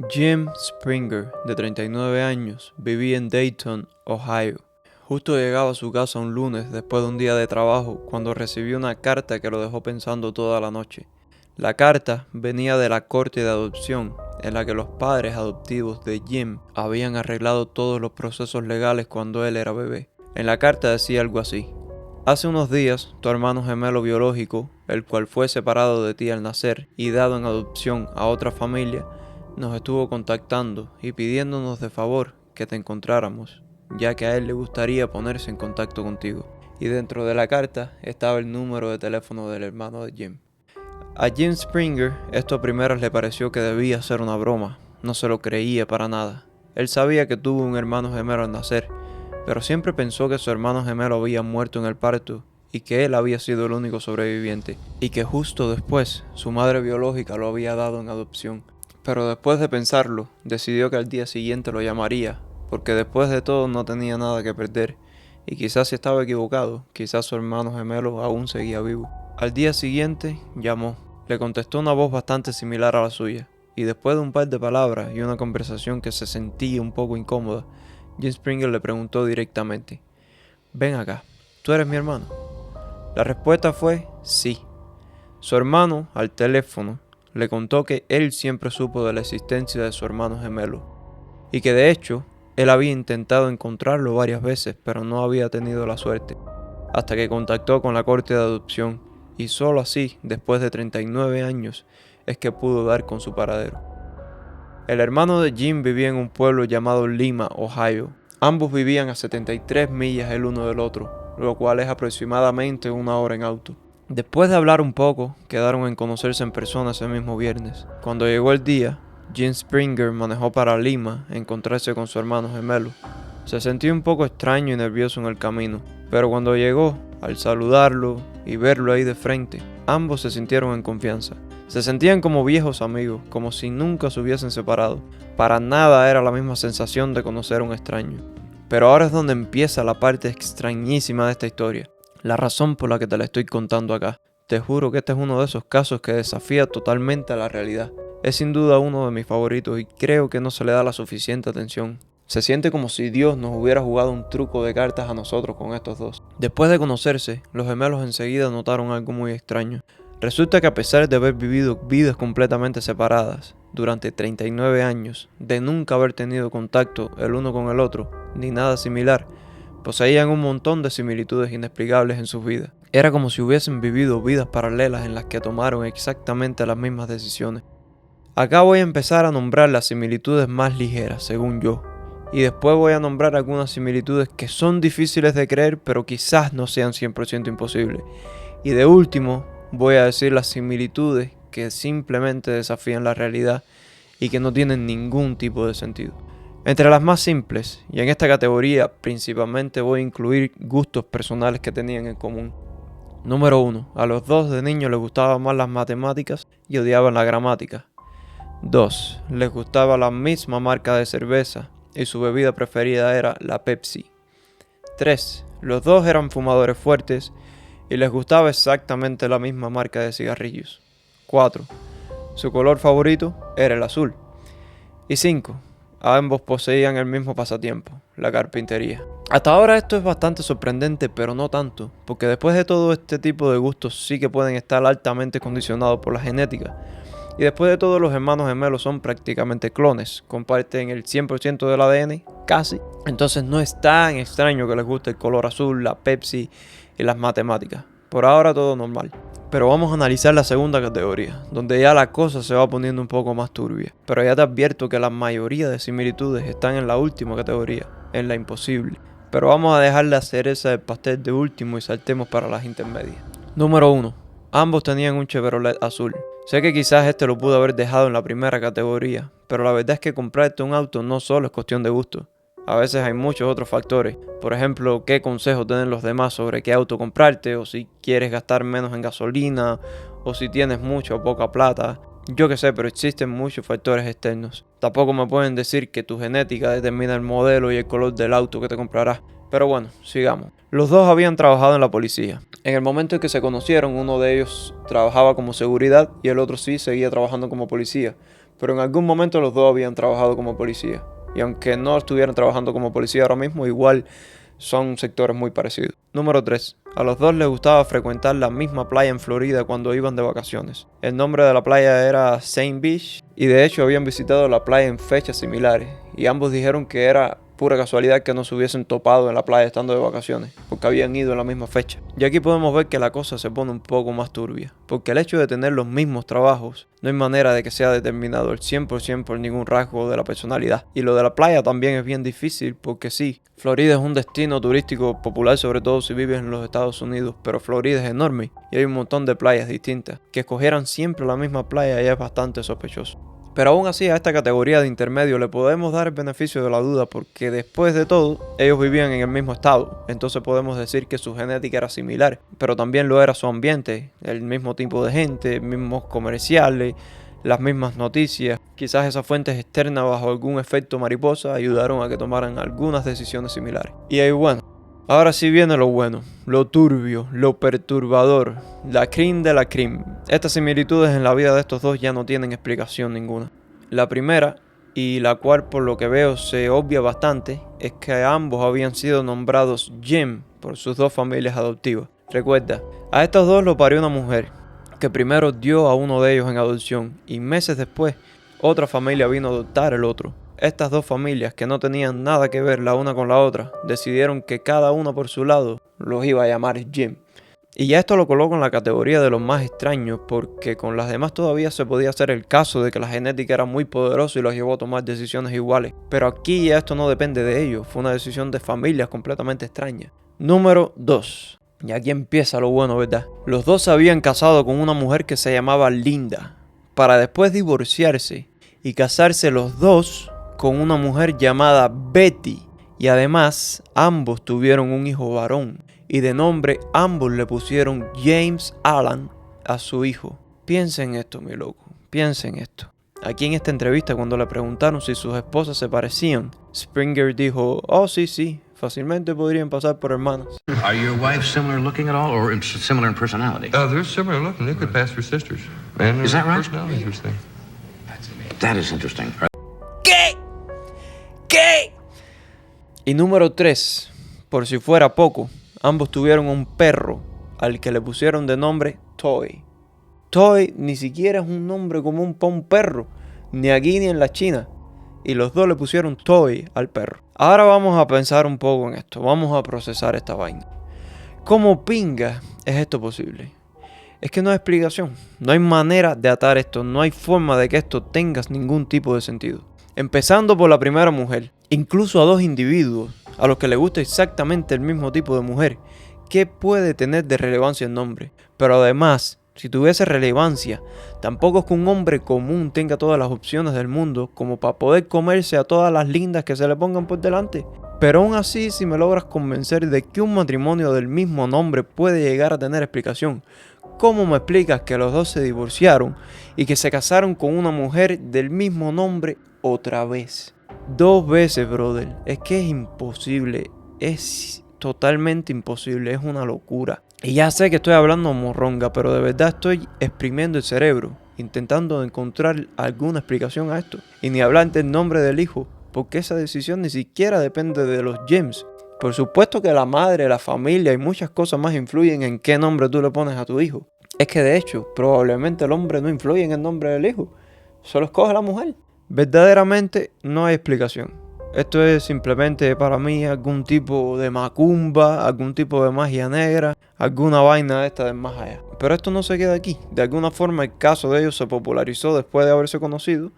Jim Springer, de 39 años, vivía en Dayton, Ohio. Justo llegaba a su casa un lunes después de un día de trabajo cuando recibió una carta que lo dejó pensando toda la noche. La carta venía de la corte de adopción, en la que los padres adoptivos de Jim habían arreglado todos los procesos legales cuando él era bebé. En la carta decía algo así: hace unos días, tu hermano gemelo biológico, el cual fue separado de ti al nacer y dado en adopción a otra familia, nos estuvo contactando y pidiéndonos de favor que te encontráramos, ya que a él le gustaría ponerse en contacto contigo. Y dentro de la carta estaba el número de teléfono del hermano de Jim. A Jim Springer esto a primeras le pareció que debía ser una broma, no se lo creía para nada. Él sabía que tuvo un hermano gemelo al nacer, pero siempre pensó que su hermano gemelo había muerto en el parto y que él había sido el único sobreviviente, y que justo después su madre biológica lo había dado en adopción. Pero después de pensarlo, decidió que al día siguiente lo llamaría, porque después de todo no tenía nada que perder, y quizás si estaba equivocado, quizás su hermano gemelo aún seguía vivo. Al día siguiente llamó. Le contestó una voz bastante similar a la suya, y después de un par de palabras y una conversación que se sentía un poco incómoda, Jim Springer le preguntó directamente: «Ven acá, ¿tú eres mi hermano?». La respuesta fue sí. Su hermano, al teléfono, le contó que él siempre supo de la existencia de su hermano gemelo, y que de hecho, él había intentado encontrarlo varias veces, pero no había tenido la suerte, hasta que contactó con la corte de adopción, y solo así, después de 39 años, es que pudo dar con su paradero. El hermano de Jim vivía en un pueblo llamado Lima, Ohio. Ambos vivían a 73 millas el uno del otro, lo cual es aproximadamente una hora en auto. Después de hablar un poco, quedaron en conocerse en persona ese mismo viernes. Cuando llegó el día, Jim Springer manejó para Lima a encontrarse con su hermano gemelo. Se sentía un poco extraño y nervioso en el camino, pero cuando llegó, al saludarlo y verlo ahí de frente, ambos se sintieron en confianza. Se sentían como viejos amigos, como si nunca se hubiesen separado. Para nada era la misma sensación de conocer a un extraño. Pero ahora es donde empieza la parte extrañísima de esta historia. La razón por la que te la estoy contando acá. Te juro que este es uno de esos casos que desafía totalmente a la realidad. Es sin duda uno de mis favoritos y creo que no se le da la suficiente atención. Se siente como si Dios nos hubiera jugado un truco de cartas a nosotros con estos dos. Después de conocerse, los gemelos enseguida notaron algo muy extraño. Resulta que a pesar de haber vivido vidas completamente separadas durante 39 años, de nunca haber tenido contacto el uno con el otro, ni nada similar, poseían un montón de similitudes inexplicables en sus vidas. Era como si hubiesen vivido vidas paralelas en las que tomaron exactamente las mismas decisiones. Acá voy a empezar a nombrar las similitudes más ligeras, según yo, y después voy a nombrar algunas similitudes que son difíciles de creer, pero quizás no sean 100% imposibles. Y de último, voy a decir las similitudes que simplemente desafían la realidad y que no tienen ningún tipo de sentido. Entre las más simples, y en esta categoría principalmente voy a incluir gustos personales que tenían en común. Número 1. A los dos de niños les gustaban más las matemáticas y odiaban la gramática. 2. Les gustaba la misma marca de cerveza y su bebida preferida era la Pepsi. 3. Los dos eran fumadores fuertes y les gustaba exactamente la misma marca de cigarrillos. 4. Su color favorito era el azul. Y 5. Ambos poseían el mismo pasatiempo, la carpintería. Hasta ahora esto es bastante sorprendente, pero no tanto, porque después de todo este tipo de gustos sí que pueden estar altamente condicionados por la genética. Y después de todo los hermanos gemelos son prácticamente clones, comparten el 100% del ADN, casi. Entonces no es tan extraño que les guste el color azul, la Pepsi y las matemáticas. Por ahora todo normal. Pero vamos a analizar la segunda categoría, donde ya la cosa se va poniendo un poco más turbia. Pero ya te advierto que la mayoría de similitudes están en la última categoría, en la imposible. Pero vamos a dejar la cereza del pastel de último y saltemos para las intermedias. Número 1. Ambos tenían un Chevrolet azul. Sé que quizás este lo pude haber dejado en la primera categoría, pero la verdad es que comprarte un auto no solo es cuestión de gusto. A veces hay muchos otros factores. Por ejemplo, qué consejos tienen los demás sobre qué auto comprarte, o si quieres gastar menos en gasolina, o si tienes mucha o poca plata. Yo qué sé, pero existen muchos factores externos. Tampoco me pueden decir que tu genética determina el modelo y el color del auto que te comprarás. Pero bueno, sigamos. Los dos habían trabajado en la policía. En el momento en que se conocieron, uno de ellos trabajaba como seguridad y el otro sí seguía trabajando como policía. pero en algún momento los dos habían trabajado como policía. Y aunque no estuvieran trabajando como policía ahora mismo, igual son sectores muy parecidos. Número 3. A los dos les gustaba frecuentar la misma playa en Florida cuando iban de vacaciones. El nombre de la playa era Saint Beach y de hecho habían visitado la playa en fechas similares. Y ambos dijeron que era pura casualidad que no se hubiesen topado en la playa estando de vacaciones, porque habían ido en la misma fecha. Y aquí podemos ver que la cosa se pone un poco más turbia, porque el hecho de tener los mismos trabajos no hay manera de que sea determinado al 100% por ningún rasgo de la personalidad. Y lo de la playa también es bien difícil, porque sí, Florida es un destino turístico popular, sobre todo si vives en los Estados Unidos, pero Florida es enorme y hay un montón de playas distintas. Que escogieran siempre la misma playa ya es bastante sospechoso. Pero aún así a esta categoría de intermedio le podemos dar el beneficio de la duda porque después de todo ellos vivían en el mismo estado, entonces podemos decir que su genética era similar, pero también lo era su ambiente, el mismo tipo de gente, mismos comerciales, las mismas noticias. Quizás esas fuentes externas bajo algún efecto mariposa ayudaron a que tomaran algunas decisiones similares. Y ahí bueno, ahora sí viene lo bueno, lo turbio, lo perturbador, la crime de la crime. Estas similitudes en la vida de estos dos ya no tienen explicación ninguna. La primera, y la cual por lo que veo se obvia bastante, es que ambos habían sido nombrados Jim por sus dos familias adoptivas. Recuerda, a estos dos lo parió una mujer, que primero dio a uno de ellos en adopción, y meses después, otra familia vino a adoptar el otro. Estas dos familias, que no tenían nada que ver la una con la otra, decidieron que cada una por su lado los iba a llamar Jim. Y ya esto lo coloco en la categoría de los más extraños, porque con las demás todavía se podía hacer el caso de que la genética era muy poderosa y los llevó a tomar decisiones iguales. Pero aquí ya esto no depende de ellos, fue una decisión de familias completamente extraña. Número 2. Y aquí empieza lo bueno, ¿verdad? Los dos se habían casado con una mujer que se llamaba Linda, para después divorciarse y casarse los dos con una mujer llamada Betty, y además ambos tuvieron un hijo varón y de nombre ambos le pusieron James Alan a su hijo. Piensa en esto, mi loco, piensa en esto. Aquí en esta entrevista, cuando le preguntaron si sus esposas se parecían, Springer dijo: oh sí, fácilmente podrían pasar por hermanas. Are your wives similar looking at all, or similar in personality? They're similar looking. They could pass for sisters. And Is that right? personalities are the same. That is interesting. ¿Qué? Y número 3, por si fuera poco, ambos tuvieron un perro al que le pusieron de nombre Toy. Toy ni siquiera es un nombre común para un perro, ni aquí ni en la China. Y los dos le pusieron Toy al perro. Ahora vamos a pensar un poco en esto, vamos a procesar esta vaina. ¿Cómo pinga es esto posible? Es que no hay explicación, no hay manera de atar esto, no hay forma de que esto tenga ningún tipo de sentido. Empezando por la primera mujer, incluso a dos individuos a los que les gusta exactamente el mismo tipo de mujer, ¿qué puede tener de relevancia el nombre? Pero además, si tuviese relevancia, tampoco es que un hombre común tenga todas las opciones del mundo como para poder comerse a todas las lindas que se le pongan por delante. Pero aún así, si me logras convencer de que un matrimonio del mismo nombre puede llegar a tener explicación, ¿cómo me explicas que los dos se divorciaron y que se casaron con una mujer del mismo nombre otra vez? 2 veces, brother. Es que es imposible. Es totalmente imposible. Es una locura. Y ya sé que estoy hablando morronga, pero de verdad estoy exprimiendo el cerebro, intentando encontrar alguna explicación a esto. Y ni hablar del nombre del hijo, porque esa decisión ni siquiera depende de los James. Por supuesto que la madre, la familia y muchas cosas más influyen en qué nombre tú le pones a tu hijo. Es que de hecho, probablemente el hombre no influye en el nombre del hijo. Solo escoge la mujer. Verdaderamente no hay explicación. Esto es simplemente para mí algún tipo de macumba, algún tipo de magia negra, alguna vaina de esta del más allá. Pero esto no se queda aquí. De alguna forma el caso de ellos se popularizó después de haberse conocido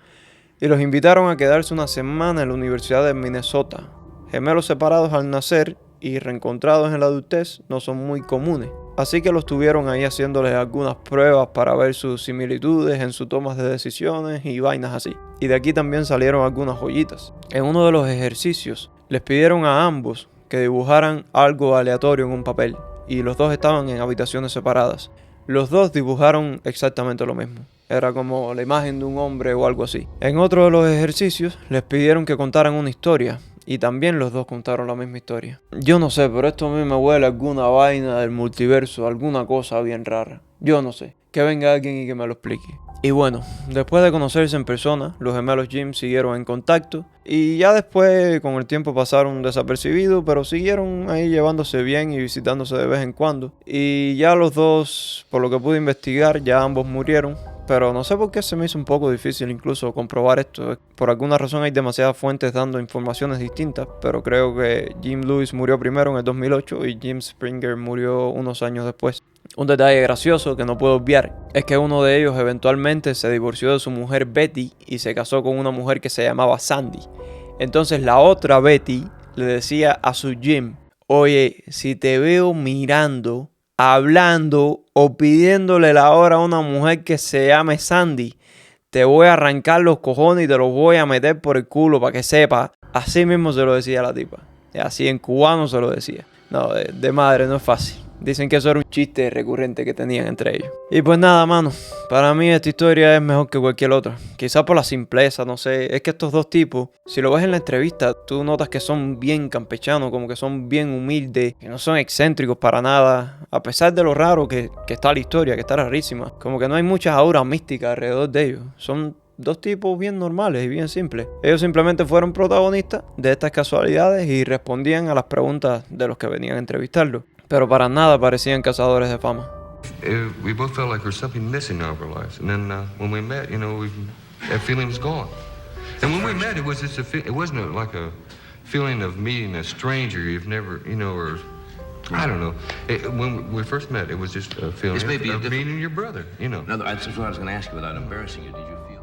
y los invitaron a quedarse una semana en la Universidad de Minnesota. Gemelos separados al nacer y reencontrados en la adultez no son muy comunes. Así que los tuvieron ahí haciéndoles algunas pruebas para ver sus similitudes en sus tomas de decisiones y vainas así. Y de aquí también salieron algunas joyitas. En uno de los ejercicios les pidieron a ambos que dibujaran algo aleatorio en un papel y los dos estaban en habitaciones separadas. Los dos dibujaron exactamente lo mismo. Era como la imagen de un hombre o algo así. En otro de los ejercicios les pidieron que contaran una historia. Y también los dos contaron la misma historia. Yo no sé, pero esto a mí me huele a alguna vaina del multiverso, alguna cosa bien rara. Yo no sé. Que venga alguien y que me lo explique. Y bueno, después de conocerse en persona, los gemelos Jim siguieron en contacto y ya después con el tiempo pasaron desapercibidos, pero siguieron ahí llevándose bien y visitándose de vez en cuando. Y ya los dos, por lo que pude investigar, ya ambos murieron. Pero no sé por qué se me hizo un poco difícil incluso comprobar esto. Por alguna razón hay demasiadas fuentes dando informaciones distintas, pero creo que Jim Lewis murió primero en el 2008 y Jim Springer murió unos años después. Un detalle gracioso que no puedo obviar es que uno de ellos eventualmente se divorció de su mujer Betty y se casó con una mujer que se llamaba Sandy. Entonces la otra Betty le decía a su Jim: oye, si te veo mirando, hablando o pidiéndole la hora a una mujer que se llame Sandy, te voy a arrancar los cojones y te los voy a meter por el culo para que sepa. Así mismo se lo decía la tipa. Y así en cubano se lo decía. No, de madre no es fácil. Dicen que eso era un chiste recurrente que tenían entre ellos. Y pues nada, mano. Para mí esta historia es mejor que cualquier otra. Quizás por la simpleza, no sé. Es que estos dos tipos, si lo ves en la entrevista, tú notas que son bien campechanos, como que son bien humildes, que no son excéntricos para nada. A pesar de lo raro que está la historia, que está rarísima. Como que no hay muchas auras místicas alrededor de ellos. Son dos tipos bien normales y bien simples. Ellos simplemente fueron protagonistas de estas casualidades y respondían a las preguntas de los que venían a entrevistarlo. Pero para nada parecían cazadores de fama. We both felt like there was something missing out of our lives. And then when we met, that feeling was gone. And when we met, it was just it wasn't like a feeling of meeting a stranger you've never, or I don't know. When we first met, it was just a feeling of meeting your brother, No, that's what I was going to ask you without embarrassing you. Did you feel?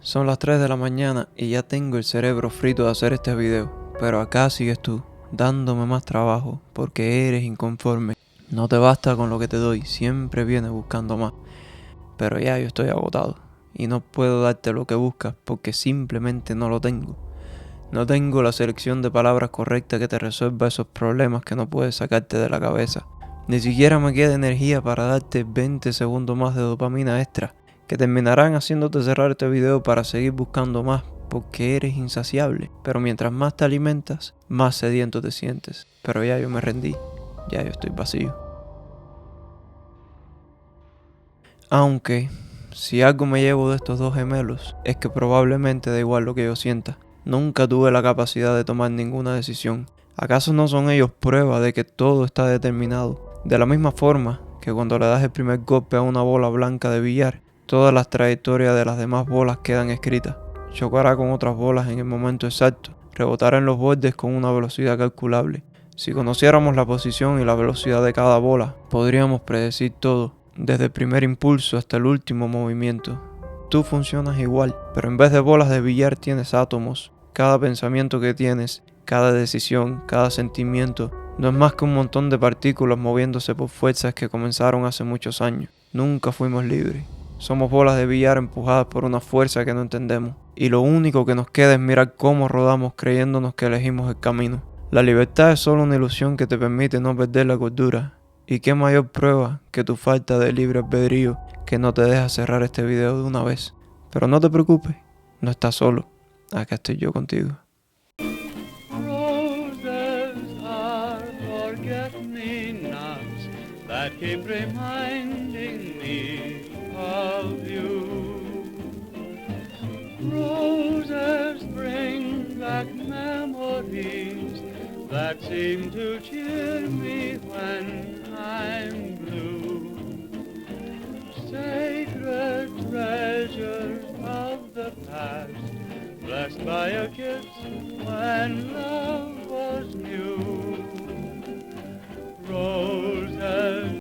Son las 3 de la mañana y ya tengo el cerebro frito de hacer este video. Pero acá sigues tú, dándome más trabajo porque eres inconforme. No te basta con lo que te doy, siempre vienes buscando más. Pero ya yo estoy agotado y no puedo darte lo que buscas porque simplemente no lo tengo. No tengo la selección de palabras correcta que te resuelva esos problemas que no puedes sacarte de la cabeza. Ni siquiera me queda energía para darte 20 segundos más de dopamina extra, que terminarán haciéndote cerrar este video para seguir buscando más, porque eres insaciable. Pero mientras más te alimentas, más sediento te sientes. Pero ya yo me rendí, ya yo estoy vacío. Aunque, si algo me llevo de estos dos gemelos, es que probablemente da igual lo que yo sienta. Nunca tuve la capacidad de tomar ninguna decisión. ¿Acaso no son ellos prueba de que todo está determinado? De la misma forma que cuando le das el primer golpe a una bola blanca de billar, todas las trayectorias de las demás bolas quedan escritas. Chocará con otras bolas en el momento exacto. Rebotará en los bordes con una velocidad calculable. Si conociéramos la posición y la velocidad de cada bola, podríamos predecir todo, desde el primer impulso hasta el último movimiento. Tú funcionas igual, pero en vez de bolas de billar tienes átomos. Cada pensamiento que tienes, cada decisión, cada sentimiento, no es más que un montón de partículas moviéndose por fuerzas que comenzaron hace muchos años. Nunca fuimos libres. Somos bolas de billar empujadas por una fuerza que no entendemos. Y lo único que nos queda es mirar cómo rodamos creyéndonos que elegimos el camino. La libertad es solo una ilusión que te permite no perder la cordura. Y qué mayor prueba que tu falta de libre albedrío que no te deja cerrar este video de una vez. Pero no te preocupes, no estás solo. Acá estoy yo contigo. That keep reminding me of you. Roses bring back memories that seem to cheer me when I'm blue. Sacred treasures of the past, blessed by a kiss when love was new.